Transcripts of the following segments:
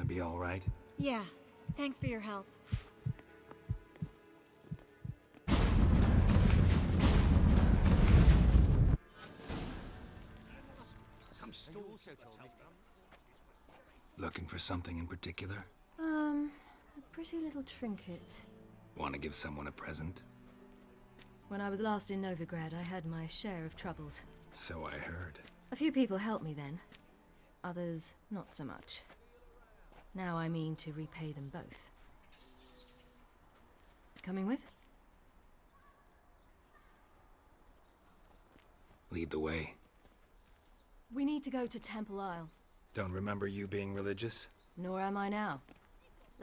be all right? Yeah, thanks for your help. Some store also told me. Looking for something in particular? A pretty little trinket. Want to give someone a present? When I was last in Novigrad, I had my share of troubles. So I heard. A few people helped me then. Others, not so much. Now I mean to repay them both. Coming with? Lead the way. We need to go to Temple Isle. Don't remember you being religious? Nor am I now.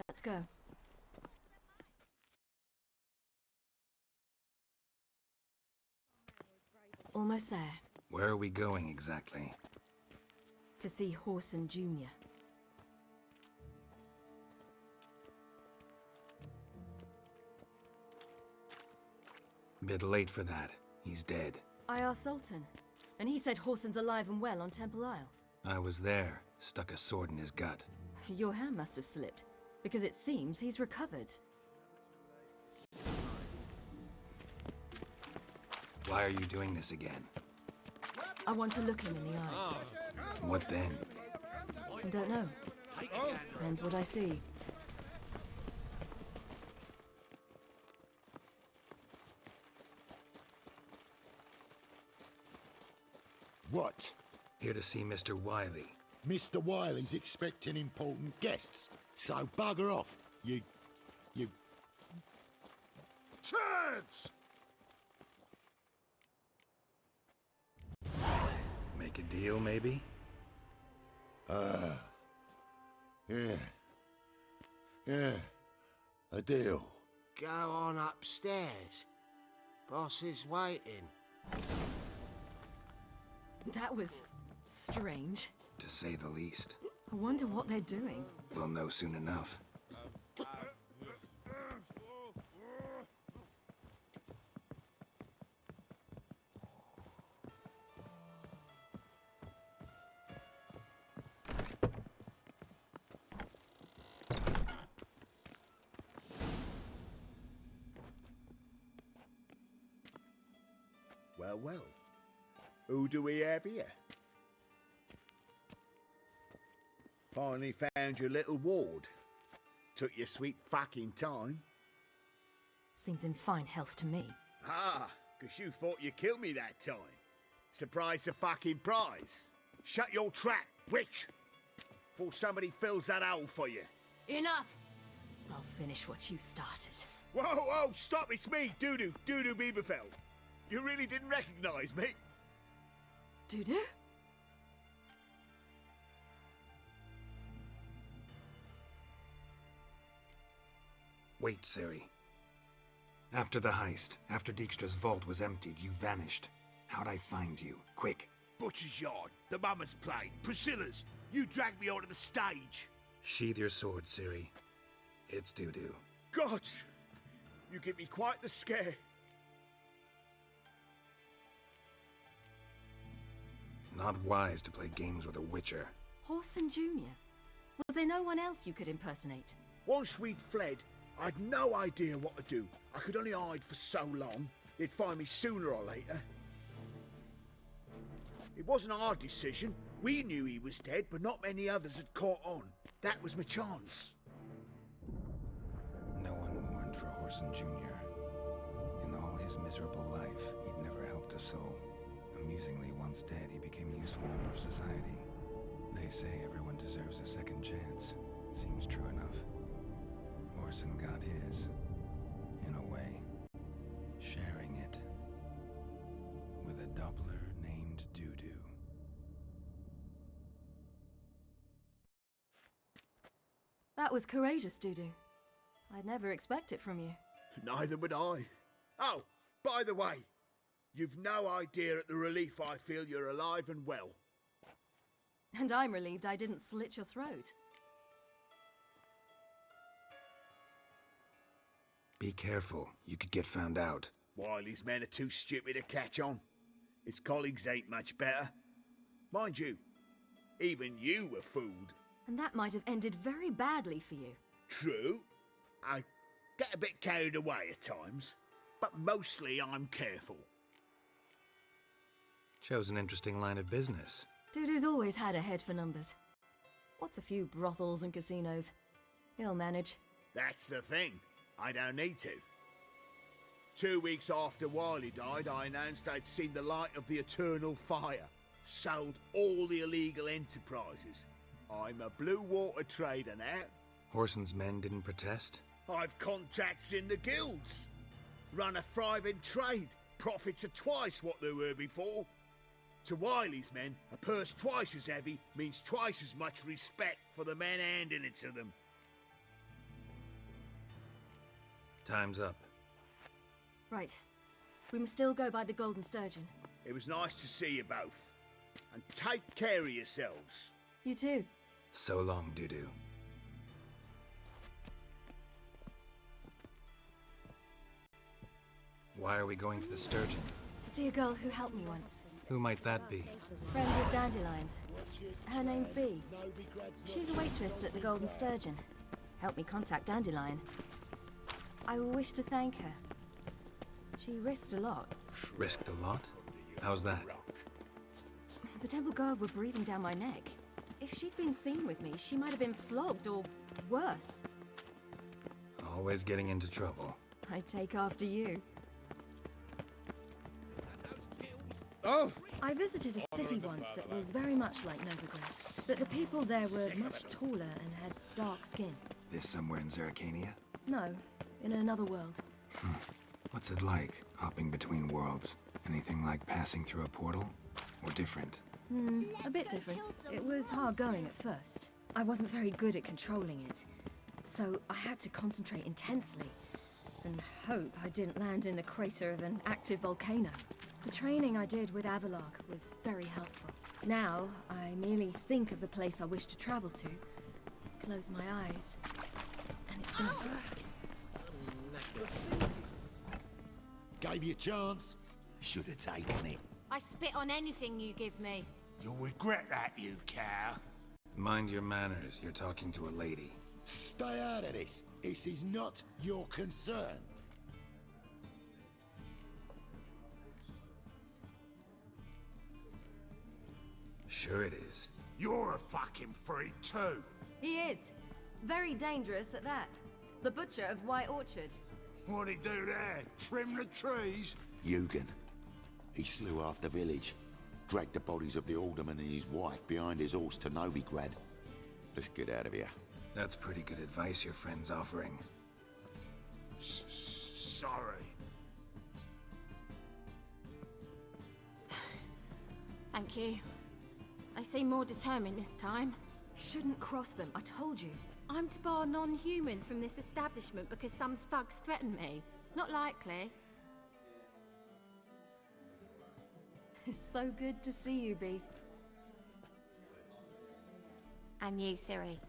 Let's go. Almost there. Where are we going exactly? To see Horson Jr. Bit late for that. He's dead. I asked Sultan, and he said Horson's alive and well on Temple Isle. I was there. Stuck a sword in his gut. Your hand must have slipped, because it seems he's recovered. Why are you doing this again? I want to look him in the eyes. What then? I don't know. Depends what I see. What? Here to see Mr. Wiley. Mr. Wiley's expecting important guests, so bugger off, you... Turds! Make a deal, maybe? Yeah, a deal. Go on upstairs. Boss is waiting. That was strange. To say the least. I wonder what they're doing. We'll know soon enough. Well, well. Who do we have here? Finally found your little ward. Took your sweet fucking time. Seems in fine health to me. Ah, 'cause you thought you killed me that time. Surprise the fucking prize. Shut your trap, witch! Before somebody fills that hole for you. Enough! I'll finish what you started. Whoa, whoa, stop, it's me, Dudu Bieberfeld. You really didn't recognize me? Dudu? Wait, Siri. After the heist, after Dijkstra's vault was emptied, you vanished. How'd I find you? Quick. Butcher's Yard, the Mama's Plate, Priscilla's. You dragged me onto the stage. Sheathe your sword, Siri. It's Dudu. God, you give me quite the scare. Not wise to play games with a witcher. Horson Jr. Was there no one else you could impersonate? Once we'd fled, I'd no idea what to do. I could only hide for so long. They'd find me sooner or later. It wasn't our decision. We knew he was dead, but not many others had caught on. That was my chance. No one mourned for Horson Jr. In all his miserable life, he'd never helped a soul. Amusingly, once dead, he became a useful member of society. They say everyone deserves a second chance. Seems true enough. Horson got his, in a way, sharing it with a Doppler named Dudu. That was courageous, Dudu. I'd never expect it from you. Neither would I. Oh, by the way, you've no idea at the relief I feel you're alive and well. And I'm relieved I didn't slit your throat. Be careful, you could get found out. Wiley's men are too stupid to catch on. His colleagues ain't much better. Mind you, even you were fooled. And that might have ended very badly for you. True. I get a bit carried away at times, but mostly I'm careful. Chose an interesting line of business. Dudu's always had a head for numbers. What's a few brothels and casinos? He'll manage. That's the thing. I don't need to. 2 weeks after Wiley died, I announced I'd seen the light of the eternal fire. Sold all the illegal enterprises. I'm a blue water trader now. Horson's men didn't protest? I've contacts in the guilds. Run a thriving trade. Profits are twice what they were before. To Wiley's men, a purse twice as heavy means twice as much respect for the men handing it to them. Time's up. Right. We must still go by the Golden Sturgeon. It was nice to see you both. And take care of yourselves. You too. So long, Dudu. Why are we going to the Sturgeon? To see a girl who helped me once. Who might that be? Friend of Dandelion's. Her name's Bee. She's a waitress at the Golden Sturgeon. Helped me contact Dandelion. I wish to thank her. She risked a lot. Risked a lot? How's that? The temple guard were breathing down my neck. If she'd been seen with me, she might have been flogged or worse. Always getting into trouble. I'd take after you. Oh! I visited a city once that was very much like Novigrad, but the people there were much taller and had dark skin. This somewhere in Zerrikania? No, in another world. What's it like, hopping between worlds? Anything like passing through a portal? Or different? A bit different. It was hard going at first. I wasn't very good at controlling it, so I had to concentrate intensely and hope I didn't land in the crater of an active volcano. The training I did with Avalok was very helpful. Now, I merely think of the place I wish to travel to, close my eyes, and it's done. Gave you a chance. Should have taken it. I spit on anything you give me. You'll regret that, you cow. Mind your manners, you're talking to a lady. Stay out of this. This is not your concern. Sure it is. You're a fucking freak too. He is. Very dangerous at that. The butcher of White Orchard. What'd he do there? Trim the trees? Eugen. He slew half the village. Dragged the bodies of the alderman and his wife behind his horse to Novigrad. Let's get out of here. That's pretty good advice your friend's offering. Sorry. Thank you. They seem more determined this time. Shouldn't cross them, I told you. I'm to bar non-humans from this establishment because some thugs threaten me. Not likely. It's so good to see you, Bee. And you, Ciri.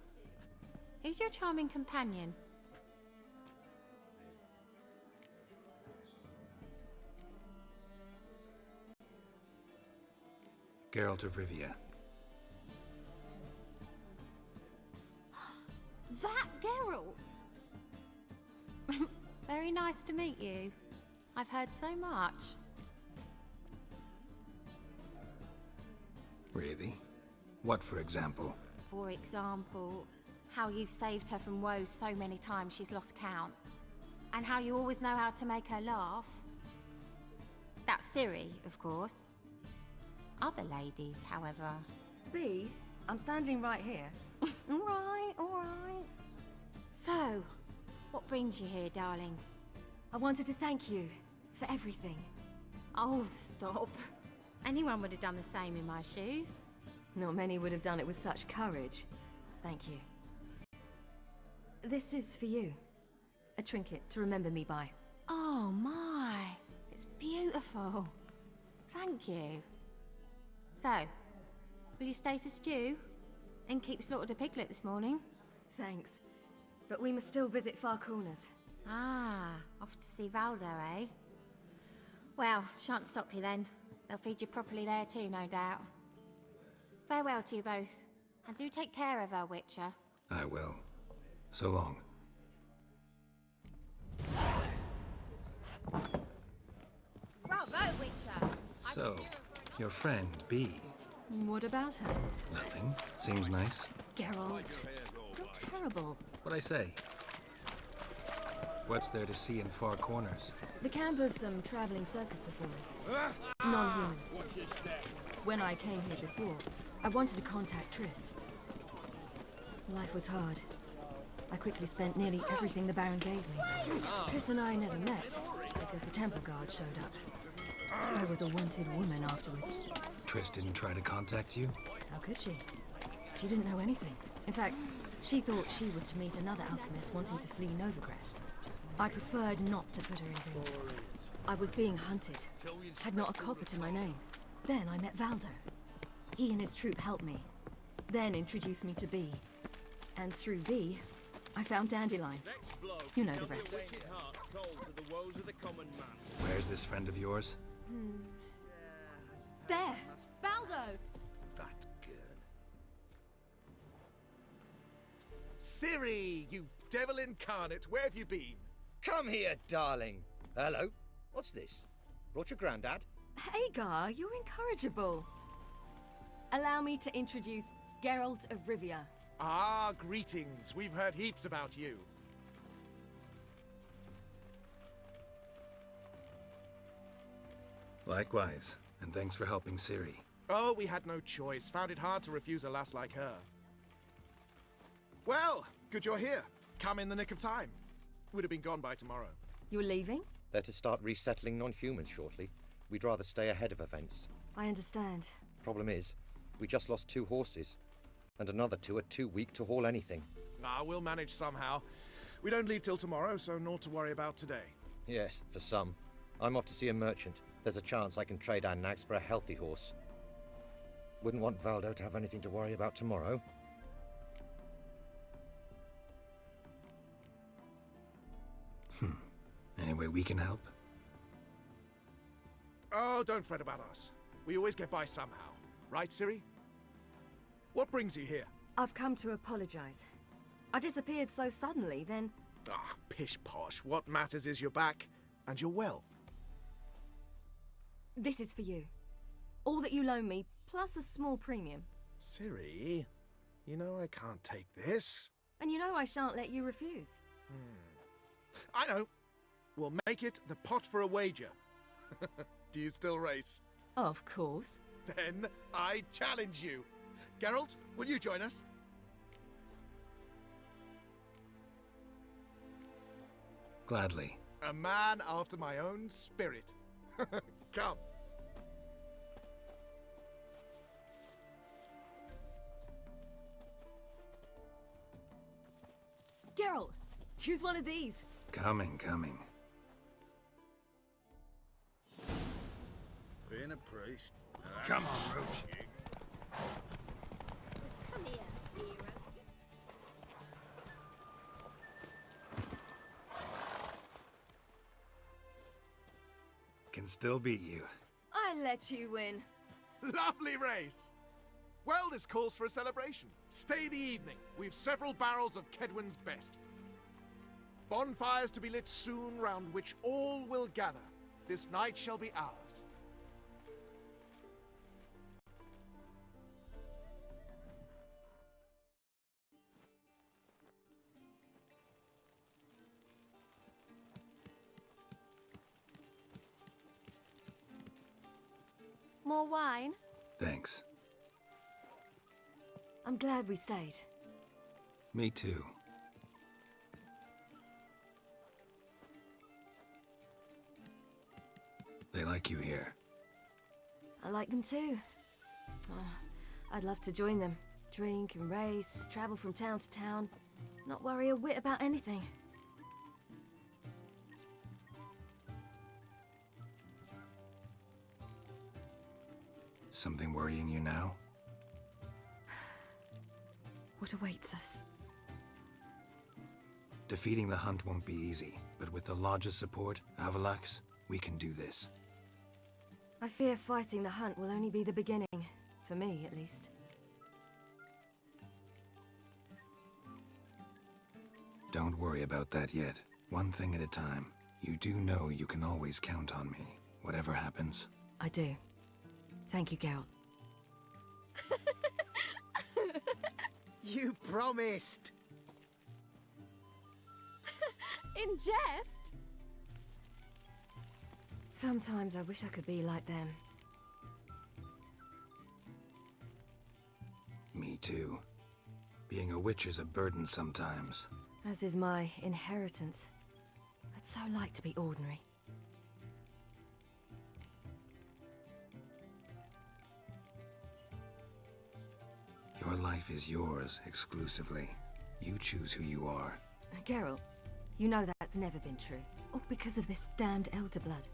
Who's your charming companion? Geralt of Rivia. That Geralt! Very nice to meet you. I've heard so much. Really? What, for example? For example, how you've saved her from woes so many times she's lost count. And how you always know how to make her laugh. That's Ciri, of course. Other ladies, however... Bee, I'm standing right here. All right, all right. So, what brings you here, darlings? I wanted to thank you for everything. Oh, stop. Anyone would have done the same in my shoes. Not many would have done it with such courage. Thank you. This is for you. A trinket to remember me by. Oh my, it's beautiful. Thank you. So, will you stay for stew? And keep slaughtered a piglet this morning? Thanks. But we must still visit Far Corners. Ah, off to see Valdo, eh? Well, shan't stop you then. They'll feed you properly there too, no doubt. Farewell to you both. And do take care of her, Witcher. I will. So long. Bravo, Witcher! So, your friend, B. What about her? Nothing. Seems nice. Geralt. You're terrible. What'd I say? What's there to see in far corners? The camp of some traveling circus performers. Non-humans. When I came here before, I wanted to contact Triss. Life was hard. I quickly spent nearly everything the Baron gave me. Triss and I never met, because the temple guard showed up. I was a wanted woman afterwards. Triss didn't try to contact you? How could she? She didn't know anything. In fact, she thought she was to meet another alchemist wanting to flee Novigrad. I preferred not to put her in danger. I was being hunted. Had not a copper to my name. Then I met Valdo. He and his troop helped me. Then introduced me to B. And through B, I found Dandelion. You know the rest. Where's this friend of yours? There! Valdo! That girl. Ciri, you devil incarnate, where have you been? Come here, darling. Hello. What's this? Brought your granddad? Hagar, you're incorrigible. Allow me to introduce Geralt of Rivia. Ah, greetings. We've heard heaps about you. Likewise, and thanks for helping Ciri. Oh, we had no choice. Found it hard to refuse a lass like her. Well, good you're here. Come in the nick of time. Would have been gone by tomorrow. You're leaving? They're to start resettling non-humans shortly. We'd rather stay ahead of events. I understand. Problem is, we just lost 2 horses. And another 2 are too weak to haul anything. Ah, we'll manage somehow. We don't leave till tomorrow, so naught to worry about today. Yes, for some. I'm off to see a merchant. There's a chance I can trade our nags for a healthy horse. Wouldn't want Valdo to have anything to worry about tomorrow. Any way we can help? Oh, don't fret about us. We always get by somehow. Right, Ciri? What brings you here? I've come to apologize. I disappeared so suddenly, then... Ah, pish-posh. What matters is you're back, and you're well. This is for you. All that you loan me, plus a small premium. Ciri, you know I can't take this. And you know I shan't let you refuse. I know. We'll make it the pot for a wager. Do you still race? Of course. Then I challenge you. Geralt, will you join us? Gladly. A man after my own spirit. Come. Geralt, choose one of these. Coming. Being a priest. Come on, Roach. Come here, hero. Can still beat you. I let you win. Lovely race. Well, this calls for a celebration. Stay the evening. We've several barrels of Kedwin's best. Bonfires to be lit soon, round which all will gather. This night shall be ours. More wine? Thanks. I'm glad we stayed. Me too. They like you here. I like them too. I'd love to join them. Drink and race, travel from town to town. Not worry a whit about anything. Something worrying you now? What awaits us? Defeating the hunt won't be easy, but with the Lodge's support, Avalax, we can do this. I fear fighting the hunt will only be the beginning. For me, at least. Don't worry about that yet. One thing at a time. You do know you can always count on me, whatever happens. I do. Thank you, Geralt. You promised! In jest? Sometimes I wish I could be like them. Me too. Being a witch is a burden sometimes. As is my inheritance. I'd so like to be ordinary. Your life is yours, exclusively. You choose who you are. Geralt, you know that's never been true. All because of this damned Elder Blood.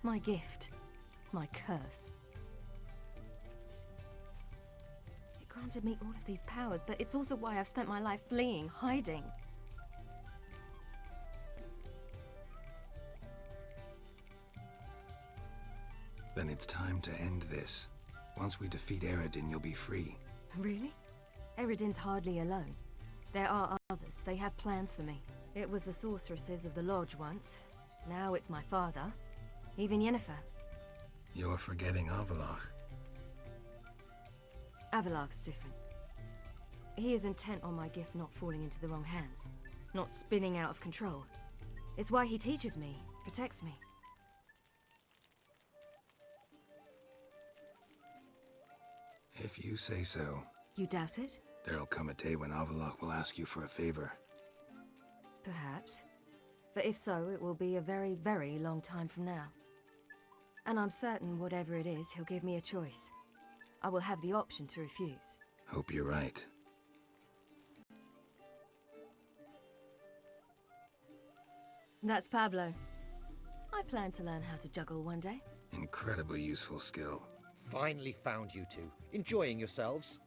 My gift. My curse. It granted me all of these powers, but it's also why I've spent my life fleeing, hiding. Then it's time to end this. Once we defeat Eredin, you'll be free. Really? Eredin's hardly alone. There are others. They have plans for me. It was the sorceresses of the Lodge once. Now it's my father. Even Yennefer. You're forgetting Avallac'h. Avallac'h's different. He is intent on my gift not falling into the wrong hands. Not spinning out of control. It's why he teaches me, protects me. If you say so. You doubt it? There'll come a day when Avallac'h will ask you for a favor. Perhaps. But if so, it will be a very, very long time from now. And I'm certain whatever it is, he'll give me a choice. I will have the option to refuse. Hope you're right. That's Pablo. I plan to learn how to juggle one day. Incredibly useful skill. Finally found you two. Enjoying yourselves?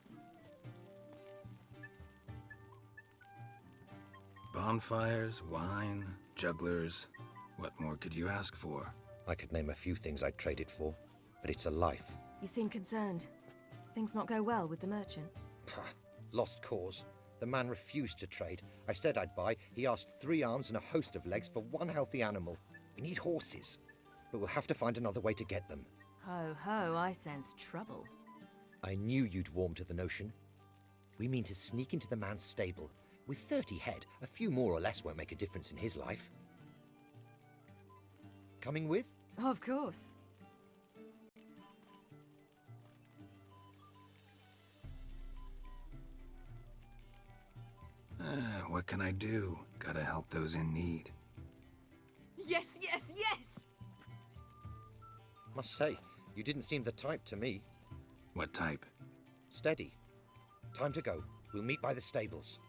Bonfires, wine, jugglers. What more could you ask for? I could name a few things I'd trade it for, but it's a life. You seem concerned. Things not go well with the merchant? Lost cause. The man refused to trade. I said I'd buy. He asked 3 arms and a host of legs for 1 healthy animal. We need horses, but we'll have to find another way to get them. Ho ho, I sense trouble. I knew you'd warm to the notion. We mean to sneak into the man's stable. With 30 head, a few more or less won't make a difference in his life. Coming with? Of course. What can I do? Gotta help those in need. Yes, yes, yes! Must say, you didn't seem the type to me. What type? Steady. Time to go. We'll meet by the stables.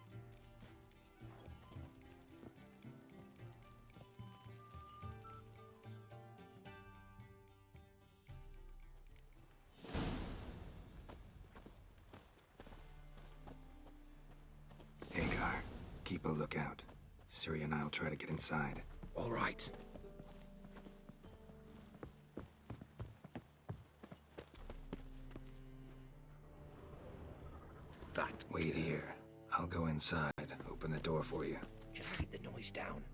Hagar, keep a lookout. Ciri and I'll try to get inside. All right. Wait here. I'll go inside, open the door for you. Just keep the noise down.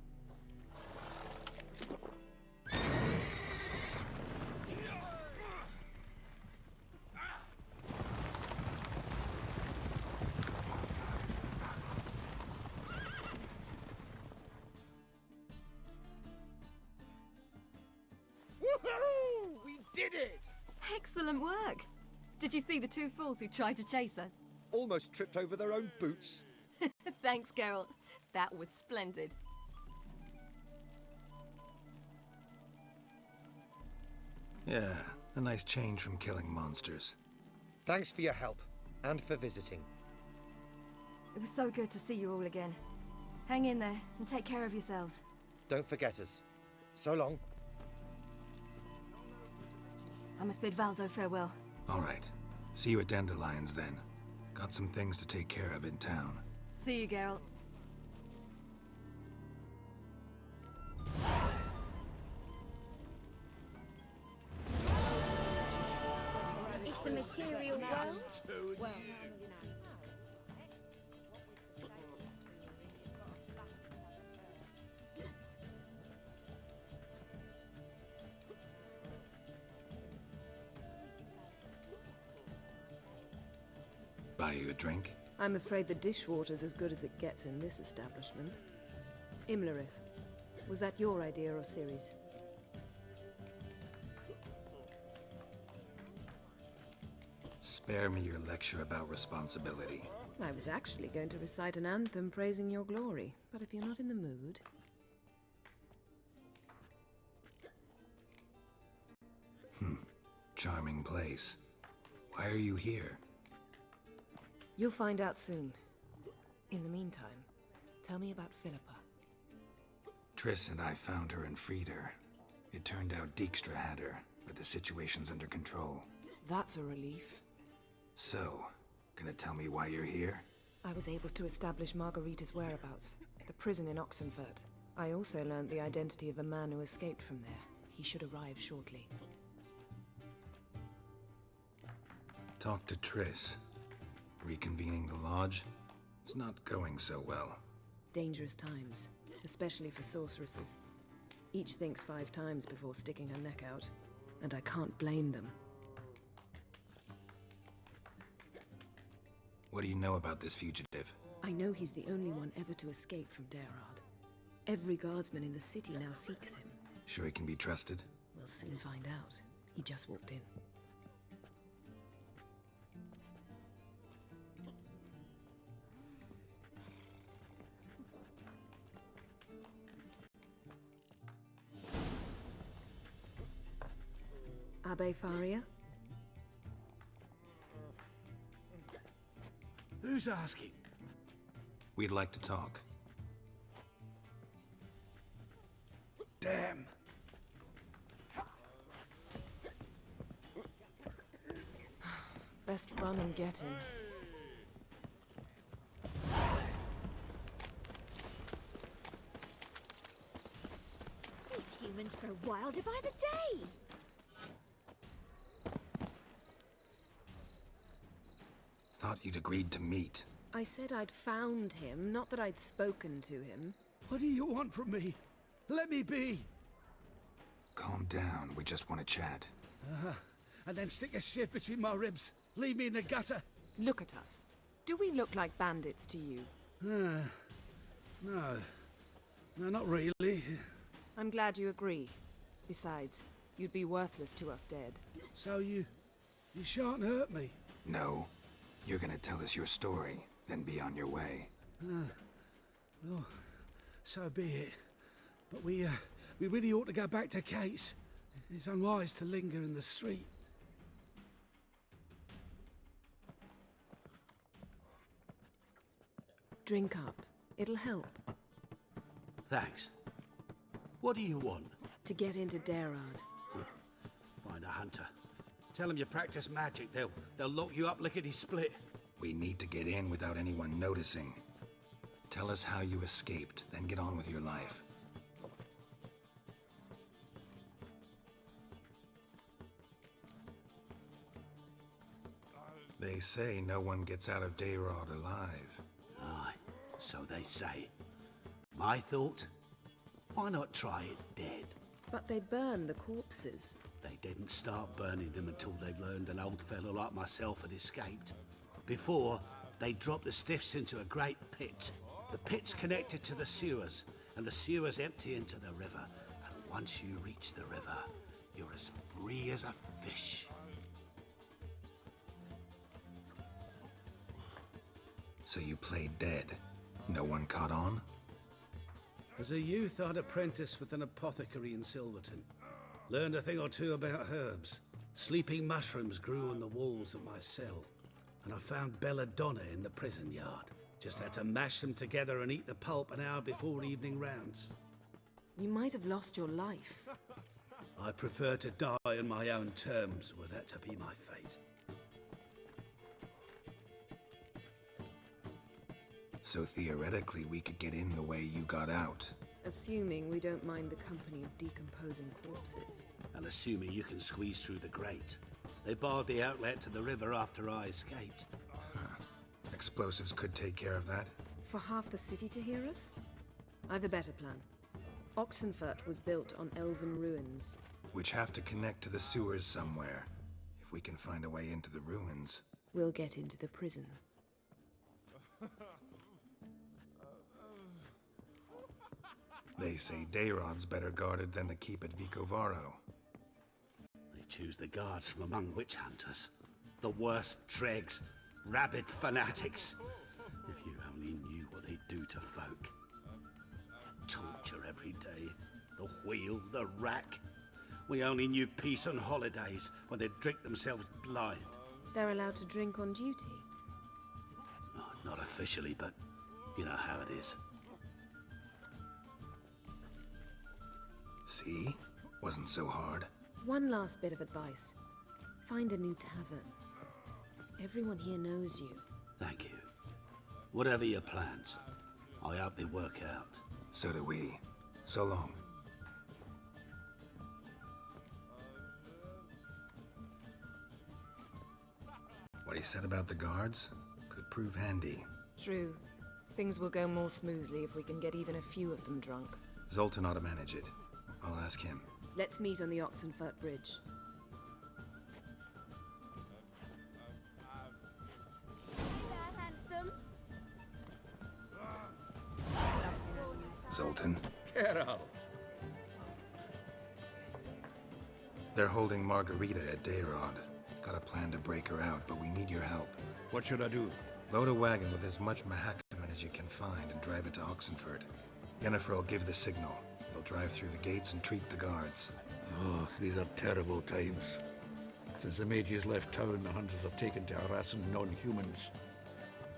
Woohoo! We did it! Excellent work! Did you see the 2 fools who tried to chase us? Almost tripped over their own boots. Thanks, Geralt. That was splendid. Yeah, a nice change from killing monsters. Thanks for your help, and for visiting. It was so good to see you all again. Hang in there, and take care of yourselves. Don't forget us. So long. I must bid Valdo farewell. All right. See you at Dandelions, then. Got some things to take care of in town. See you, Geralt. It's the material world. buy you a drink? I'm afraid the dishwater's as good as it gets in this establishment. Imlerith, was that your idea or Ciri's? Spare me your lecture about responsibility. I was actually going to recite an anthem praising your glory, but if you're not in the mood... Charming place. Why are you here? You'll find out soon. In the meantime, tell me about Philippa. Triss and I found her and freed her. It turned out Dijkstra had her, but the situation's under control. That's a relief. So, gonna tell me why you're here? I was able to establish Margarita's whereabouts, the prison in Oxenfurt. I also learned the identity of a man who escaped from there. He should arrive shortly. Talk to Triss. Reconvening the lodge? It's not going so well. Dangerous times, especially for sorceresses. Each thinks 5 times before sticking her neck out, and I can't blame them. What do you know about this fugitive? I know he's the only one ever to escape from Derard. Every guardsman in the city now seeks him. Sure he can be trusted? We'll soon find out. He just walked in. Abbe Faria? Who's asking? We'd like to talk. Damn. Best run and get him. These humans grow wilder by the day! Thought you'd agreed to meet. I said I'd found him, not that I'd spoken to him. What do you want from me? Let me be. Calm down, we just want to chat. And then stick a shiv between my ribs. Leave me in the gutter. Look at us. Do we look like bandits to you? No. No, not really. I'm glad you agree. Besides, you'd be worthless to us dead. So you shan't hurt me. No. You're gonna tell us your story, then be on your way. Well, so be it. But we really ought to go back to Kate's. It's unwise to linger in the street. Drink up. It'll help. Thanks. What do you want? To get into Derard. Find a hunter. Tell them you practice magic. They'll lock you up lickety-split. We need to get in without anyone noticing. Tell us how you escaped, then get on with your life. They say no one gets out of Derard alive. Aye, so they say. My thought? Why not try it dead? But they burn the corpses. They didn't start burning them until they learned an old fellow like myself had escaped. Before, they dropped the stiffs into a great pit. The pit's connected to the sewers, and the sewers empty into the river. And once you reach the river, you're as free as a fish. So you played dead. No one caught on? As a youth, I'd apprenticed with an apothecary in Silverton. Learned a thing or two about herbs. Sleeping mushrooms grew on the walls of my cell. And I found belladonna in the prison yard. Just had to mash them together and eat the pulp an hour before evening rounds. You might have lost your life. I prefer to die on my own terms, were that to be my fate. So theoretically, we could get in the way you got out. Assuming we don't mind the company of decomposing corpses. And assuming you can squeeze through the grate. They barred the outlet to the river after I escaped. Explosives could take care of that. For half the city to hear us? I've a better plan. Oxenfurt was built on elven ruins. Which have to connect to the sewers somewhere. If we can find a way into the ruins. We'll get into the prison. They say Dayrod's better guarded than the keep at Vicovaro. They choose the guards from among witch hunters. The worst dregs, rabid fanatics. If you only knew what they do to folk. Torture every day. The wheel, the rack. We only knew peace on holidays when they'd drink themselves blind. They're allowed to drink on duty. Oh, not officially, but you know how it is. See? Wasn't so hard. One last bit of advice. Find a new tavern. Everyone here knows you. Thank you. Whatever your plans, I hope they work out. So do we. So long. What he said about the guards could prove handy. True. Things will go more smoothly if we can get even a few of them drunk. Zoltan ought to manage it. I'll ask him. Let's meet on the Oxenfurt Bridge. Zoltan. Get out. They're holding Margarita at Dayrod. Got a plan to break her out, but we need your help. What should I do? Load a wagon with as much Mahakaman as you can find and drive it to Oxenfurt. Yennefer will give the signal. They'll drive through the gates and treat the guards. Oh, these are terrible times. Since the mages left town, the hunters have taken to harassing non-humans.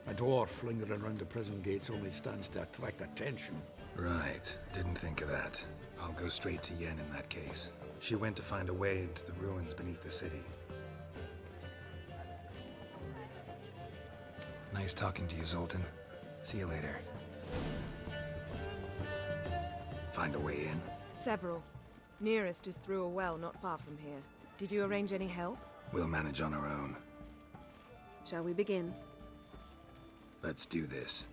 A dwarf lingering around the prison gates only stands to attract attention. Right. Didn't think of that. I'll go straight to Yen in that case. She went to find a way into the ruins beneath the city. Nice talking to you, Zoltan. See you later. Find a way in? Several. Nearest is through a well not far from here. Did you arrange any help? We'll manage on our own. Shall we begin? Let's do this.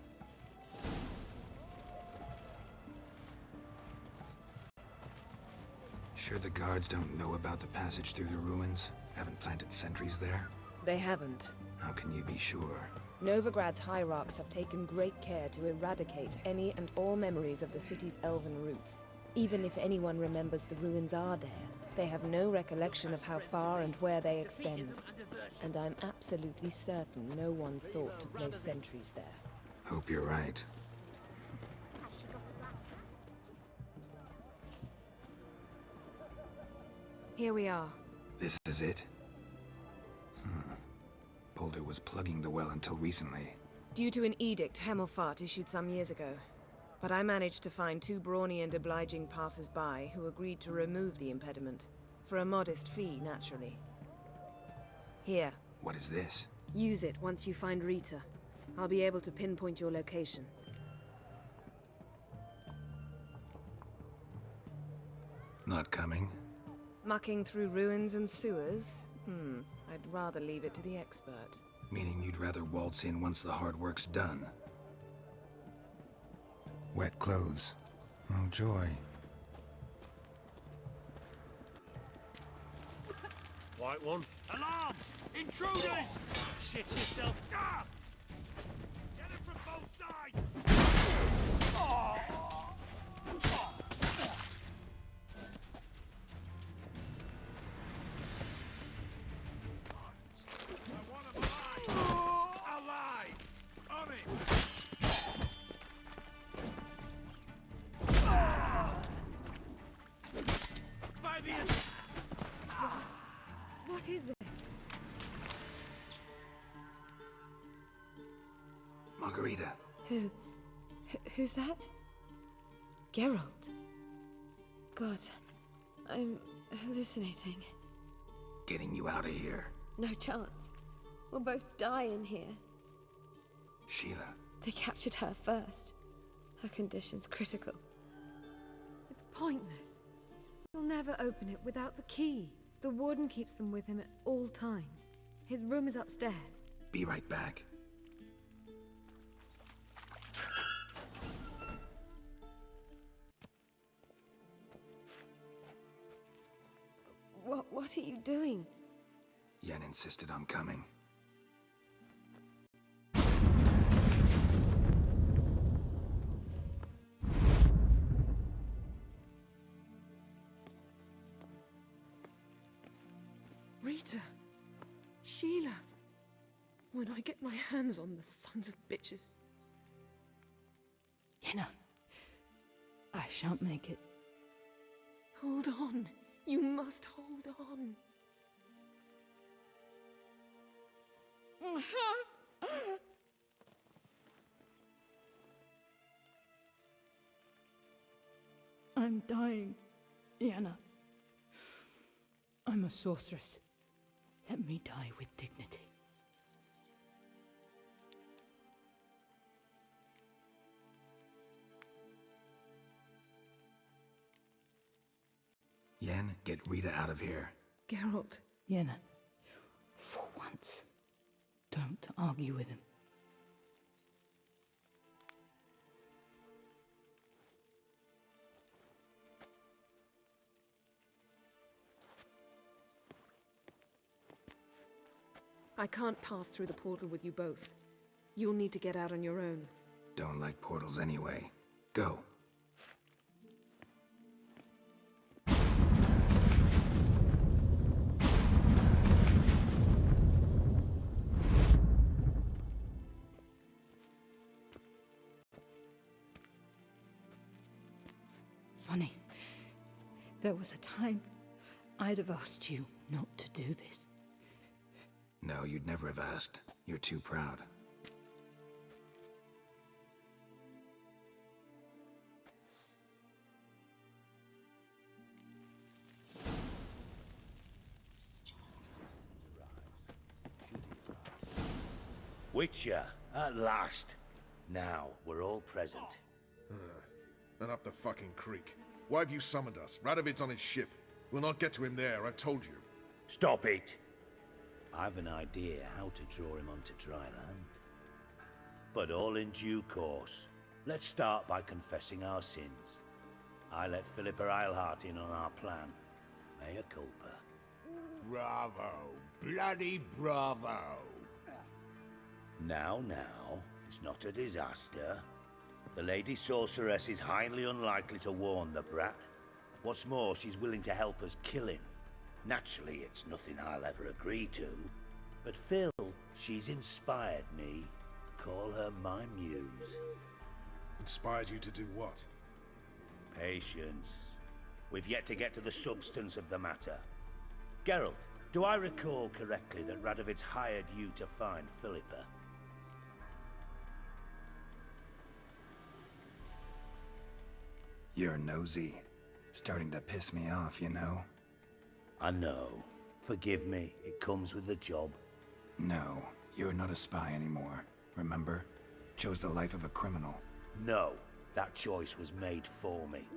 Sure the guards don't know about the passage through the ruins? Haven't planted sentries there? They haven't. How can you be sure? Novigrad's hierarchs have taken great care to eradicate any and all memories of the city's elven roots. Even if anyone remembers the ruins are there, they have no recollection of how far and where they extend. And I'm absolutely certain no one's thought to place sentries there. Hope you're right. Here we are. This is it? Boulder was plugging the well until recently. Due to an edict Hemelfart issued some years ago. But I managed to find two brawny and obliging passers-by who agreed to remove the impediment. For a modest fee, naturally. Here. What is this? Use it once you find Rita. I'll be able to pinpoint your location. Not coming? Mucking through ruins and sewers? I'd rather leave it to the expert. Meaning you'd rather waltz in once the hard work's done. Wet clothes. Oh, joy. White one. Alarms! Intruders! Shit yourself. Ah! Get them from both sides! Oh! I want him alive! Alive! On it! By the end! What is this? Margarita. Who's that? Geralt. God, I'm hallucinating. Getting you out of here. No chance. We'll both die in here. Sheila. They captured her first. Her condition's critical. It's pointless. We'll never open it without the key. The warden keeps them with him at all times. His room is upstairs. Be right back. What are you doing? Yen insisted on coming. Rita. Sheila. When I get my hands on the sons of bitches. Yenna, I shan't make it. Hold on. You must hold on. I'm dying, Yenna. I'm a sorceress. Let me die with dignity. Yen, get Rita out of here. Geralt. Yenna, for once, don't argue with him. I can't pass through the portal with you both. You'll need to get out on your own. Don't like portals anyway. Go. Funny. There was a time I'd have asked you not to do this. No, you'd never have asked. You're too proud. Witcher, at last. Now, we're all present. And up the fucking creek. Why have you summoned us? Radovid's on his ship. We'll not get to him there, I've told you. Stop it! I've an idea how to draw him onto dry land. But all in due course. Let's start by confessing our sins. I let Philippa Eilhart in on our plan. Mea culpa. Bravo. Bloody bravo. Now, it's not a disaster. The Lady Sorceress is highly unlikely to warn the brat. What's more, she's willing to help us kill him. Naturally, it's nothing I'll ever agree to. But Phil, she's inspired me. Call her my muse. Inspired you to do what? Patience. We've yet to get to the substance of the matter. Geralt, do I recall correctly that Radovid's hired you to find Philippa? You're nosy. Starting to piss me off, you know? I know. Forgive me, it comes with the job. No, you're not a spy anymore. Remember? Chose the life of a criminal. No, that choice was made for me.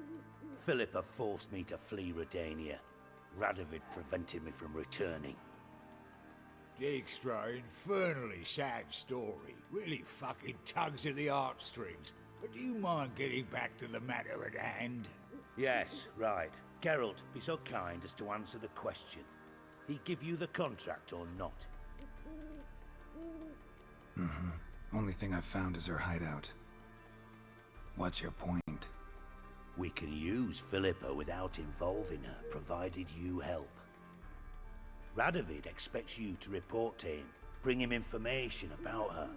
Philippa forced me to flee Redania. Radovid prevented me from returning. Dijkstra, infernally sad story. Really fucking tugs at the heartstrings. But do you mind getting back to the matter at hand? Yes, right. Geralt, be so kind as to answer the question. He give you the contract or not? Only thing I've found is her hideout. What's your point? We can use Philippa without involving her, provided you help. Radovid expects you to report to him, bring him information about her.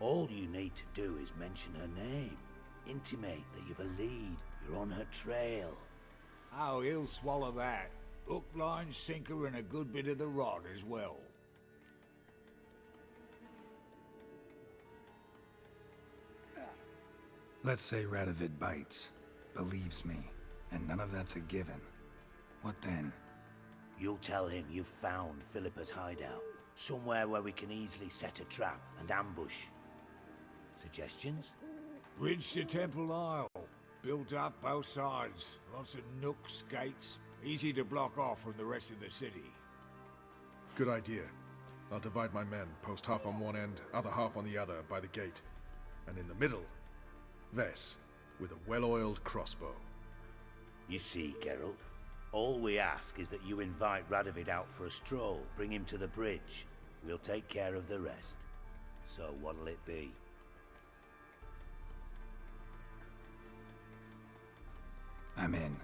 All you need to do is mention her name. Intimate that you've a lead, you're on her trail. Oh, he'll swallow that. Hook, line, sinker, and a good bit of the rod as well. Let's say Radovid bites, believes me, and none of that's a given. What then? You'll tell him you've found Philippa's hideout, somewhere where we can easily set a trap and ambush. Suggestions? Bridge to Temple Isle. Built up both sides. Lots of nooks, gates. Easy to block off from the rest of the city. Good idea. I'll divide my men, post half on one end, other half on the other, by the gate. And in the middle, Vess, with a well-oiled crossbow. You see, Geralt, all we ask is that you invite Radovid out for a stroll, bring him to the bridge. We'll take care of the rest. So what'll it be? I'm in.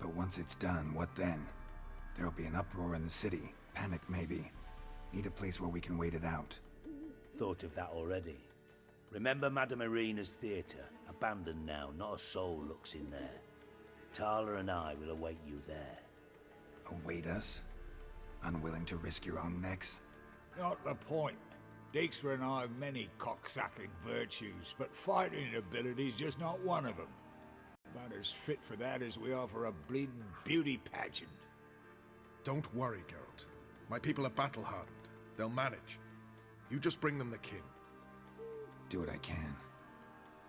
But once it's done, what then? There'll be an uproar in the city. Panic, maybe. Need a place where we can wait it out. Thought of that already. Remember Madame Irina's theatre? Abandoned now, not a soul looks in there. Tala and I will await you there. Await us? Unwilling to risk your own necks? Not the point. Dijkstra and I have many cocksucking virtues, but fighting ability's just not one of them. About as fit for that as we are for a bleeding beauty pageant. Don't worry, Geralt. My people are battle-hardened. They'll manage. You just bring them the king. Do what I can.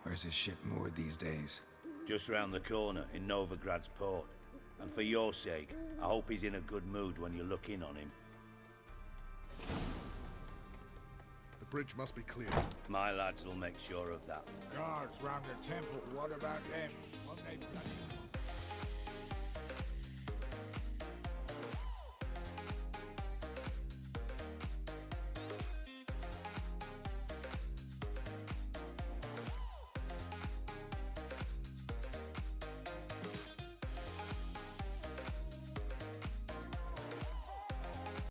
Where's his ship moored these days? Just round the corner, in Novigrad's port. And for your sake, I hope he's in a good mood when you look in on him. The bridge must be clear. My lads will make sure of that. Guards round the temple, what about them? Won't they bloody